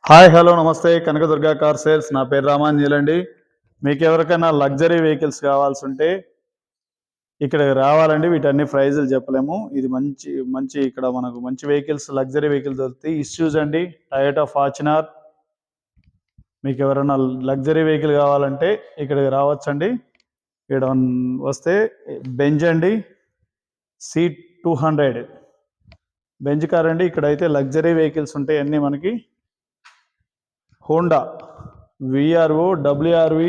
Hi hello నమస్తే Kanakadurga car sales. నా పేరు రామాంజలండి. మీకు ఎవరికైనా లగ్జరీ వెహికల్స్ కావాల్సి ఉంటే ఇక్కడికి రావాలండి. వీటన్ని ప్రైజులు చెప్పలేము. ఇది మంచి మంచి ఇక్కడ మనకు మంచి వెహికల్స్, లగ్జరీ వెహికల్స్ దొరుకుతాయి. ఇష్యూస్ అండి, టయోటా ఫార్చునర్. మీకు ఎవరైనా లగ్జరీ వెహికల్ కావాలంటే ఇక్కడికి రావచ్చండి. ఇక్కడ వస్తే బెంజ్ అండి, C200 బెంజ్ కార్ అండి. ఇక్కడైతే లగ్జరీ వెహికల్స్ ఉంటాయి అన్నీ మనకి. హోండా విఆర్ఓ, డబ్ల్యూఆర్వి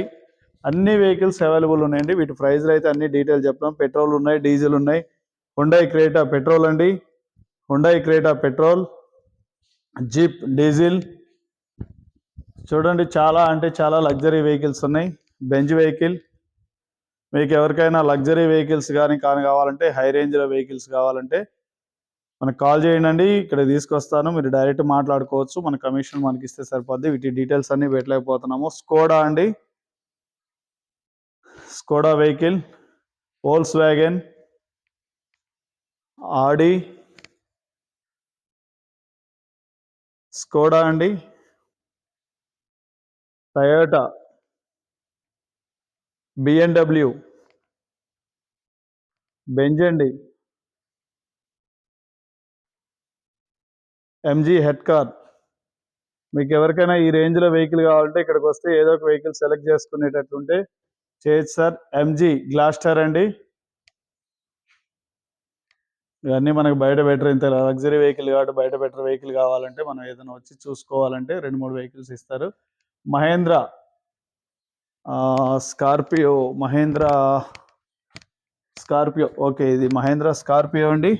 అన్ని వెహికల్స్ అవైలబుల్ ఉన్నాయండి. వీటి ప్రైజ్లు అయితే అన్ని డీటెయిల్ చెప్తాం. పెట్రోల్ ఉన్నాయి, డీజిల్ ఉన్నాయి. హుండై క్రేటా పెట్రోల్ అండి, Hyundai Creta petrol, jeep diesel. చూడండి, చాలా అంటే చాలా లగ్జరీ వెహికల్స్ ఉన్నాయి. Benz vehicle. మీకు ఎవరికైనా లగ్జరీ వెహికల్స్ కానీ కావాలంటే, హై రేంజ్లో వెహికల్స్ కావాలంటే మనకు కాల్ చేయండి. ఇక్కడ తీసుకొస్తాను, మీరు డైరెక్ట్ మాట్లాడుకోవచ్చు. మన కమిషన్ మనకి ఇస్తే సరిపోద్ది. వీటి డీటెయిల్స్ అన్ని పెట్టలేకపోతున్నాము. స్కోడా అండి, స్కోడా వెహికల్, వోల్క్స్ వ్యాగన్, ఆడి, స్కోడా అండి, టయోటా, బిఎండబ్ల్యూ, బెంజ్ అండి, ఎంజీ హెడ్ కార్. మీకు ఎవరికైనా ఈ రేంజ్లో వెహికల్ కావాలంటే ఇక్కడికి వస్తే ఏదో ఒక వెహికల్ సెలెక్ట్ చేసుకునేటట్టుంటే చేయొచ్చు సార్. ఎంజీ గ్లాస్టర్ అండి. ఇవన్నీ మనకు బయట బెటర్. ఇంత లగ్జరీ వెహికల్ కాబట్టి బయట బెటర్ వెహికల్ కావాలంటే మనం ఏదైనా వచ్చి చూసుకోవాలంటే 2-3 వెహికల్స్ ఇస్తారు. Mahindra Scorpio, Mahindra Scorpio. Okay, ఇది మహేంద్ర స్కార్పియో అండి.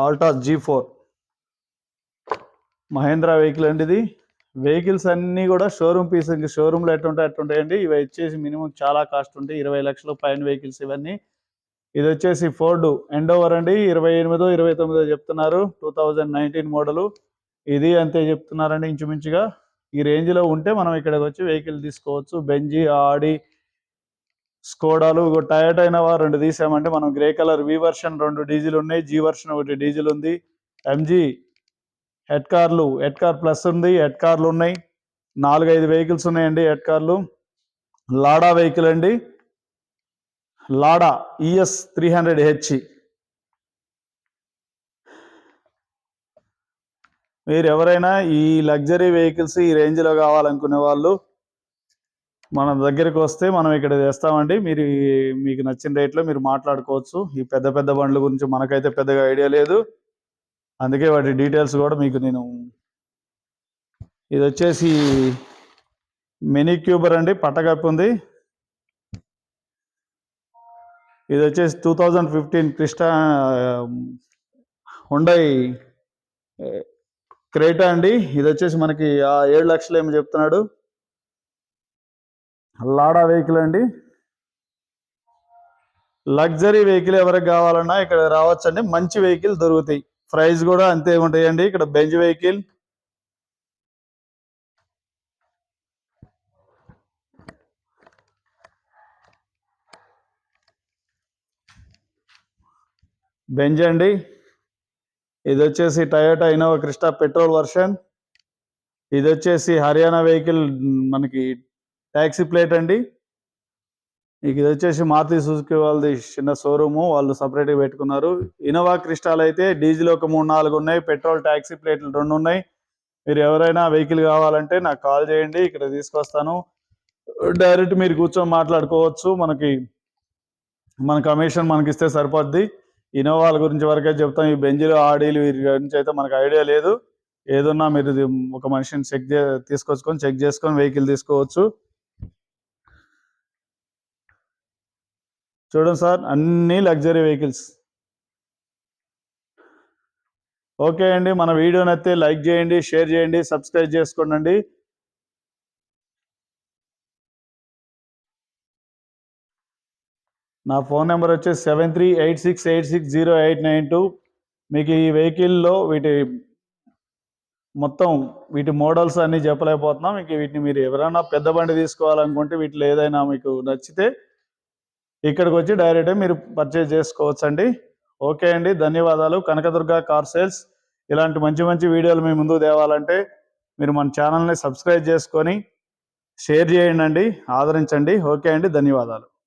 ఆల్టా G4 మహేంద్ర వెహికల్ అండి. ఇది వెహికల్స్ అన్నీ కూడా షోరూమ్ పీస్. ఇంకా షోరూమ్లో ఎట్టుంటాయండి. ఇవి వచ్చేసి మినిమం చాలా కాస్ట్ ఉంటాయి, 20 లక్షల పైన వెహికల్స్ ఇవన్నీ. ఇది వచ్చేసి ఫోర్డ్ ఎండోవర్ అండి, 28-29 చెప్తున్నారు, 2019 మోడలు. ఇది అంతే చెప్తున్నారండి ఇంచుమించుగా. ఈ రేంజ్లో ఉంటే మనం ఇక్కడికి వచ్చి వెహికల్ తీసుకోవచ్చు. బెంజీ, ఆడి, స్కోడాలు. టయోటా అయినవా 2 తీసామంటే మనం. గ్రే కలర్ వి వర్షన్ 2 డీజిల్ ఉన్నాయి, జీ వర్షన్ 1 డీజిల్ ఉంది. ఎంజీ హెడ్ కార్లు, హెడ్ కార్ ప్లస్ ఉంది, హెడ్ కార్లు ఉన్నాయి. 4-5 వెహికల్స్ ఉన్నాయండి హెడ్ కార్లు. లాడా వెహికల్ అండి, లాడా ES 300H. మీరు ఎవరైనా ఈ లగ్జరీ వెహికల్స్ ఈ రేంజ్లో కావాలనుకునే వాళ్ళు మన దగ్గరికి వస్తే మనం ఇక్కడ చేస్తామండి. మీకు నచ్చిన రేట్లో మీరు మాట్లాడుకోవచ్చు. ఈ పెద్ద పెద్ద బండ్ల గురించి మనకైతే పెద్దగా ఐడియా లేదు, అందుకే వాటి డీటెయిల్స్ కూడా మీకు నేను. ఇది వచ్చేసి మినీ క్యూబర్ అండి, పట్టకప్పు ఉంది. ఇది వచ్చేసి 2015 క్రిస్టా హుండై క్రేటా అండి. ఇది వచ్చేసి మనకి 7 లక్షలు ఏమో చెప్తున్నాడు. లాడా వెహికల్ అండి. లగ్జరీ వెహికల్ ఎవరికి కావాలన్నా ఇక్కడ రావచ్చండి. మంచి వెహికల్ దొరుకుతాయి, ప్రైస్ కూడా అంతే ఉంటాయండి. ఇక్కడ బెంజ్ వెహికల్, బెంజ్ అండి. ఇది వచ్చేసి Toyota Innova Crysta petrol version. ఇది వచ్చేసి హర్యానా వెహికల్, మనకి ట్యాక్సీ ప్లేట్ అండి. ఇది వచ్చేసి మారుతి సుజుకి వాళ్ళది చిన్న షోరూము, వాళ్ళు సపరేట్గా పెట్టుకున్నారు. ఇన్నోవా క్రిస్టాల్ అయితే డీజిల్ ఒక 3-4 ఉన్నాయి, పెట్రోల్ ట్యాక్సీ ప్లేట్లు 2 ఉన్నాయి. మీరు ఎవరైనా వెహికల్ కావాలంటే నాకు కాల్ చేయండి, ఇక్కడ తీసుకొస్తాను. డైరెక్ట్ మీరు కూర్చొని మాట్లాడుకోవచ్చు. మన కమిషన్ మనకి ఇస్తే సరిపోద్ది. ఇన్నోవాల గురించి వరకే చెప్తాం. ఈ బెంజీలు, ఆడీలు వీరి గురించి అయితే మనకు ఐడియా లేదు. ఏదన్నా మీరు ఒక మనిషిని తీసుకొచ్చుకొని చెక్ చేసుకొని వెహికల్ తీసుకోవచ్చు. చూడండి సార్, అన్ని లగ్జరీ వెహికల్స్. ఓకే అండి, మన వీడియో నచ్చితే లైక్ చేయండి, షేర్ చేయండి, సబ్స్క్రైబ్ చేసుకోండి. నా ఫోన్ నెంబర్ వచ్చేసి 7386860892. మీకు ఈ వెహికల్లో మొత్తం వీటి మోడల్స్ అన్నీ చెప్పలేకపోతున్నాం. వీటిని మీరు ఎవరైనా పెద్ద బండి తీసుకోవాలనుకుంటే వీటిలో ఏదైనా మీకు నచ్చితే ఇక్కడికి వచ్చి డైరెక్ట్గా మీరు పర్చేజ్ చేసుకోవచ్చండి. ఓకే అండి, ధన్యవాదాలు. Kanakadurga car sales. ఇలాంటి మంచి మంచి వీడియోలు మీ ముందుకు తేవాలంటే మీరు మన ఛానల్ని సబ్స్క్రైబ్ చేసుకొని షేర్ చేయండి, ఆదరించండి. ఓకే అండి, ధన్యవాదాలు.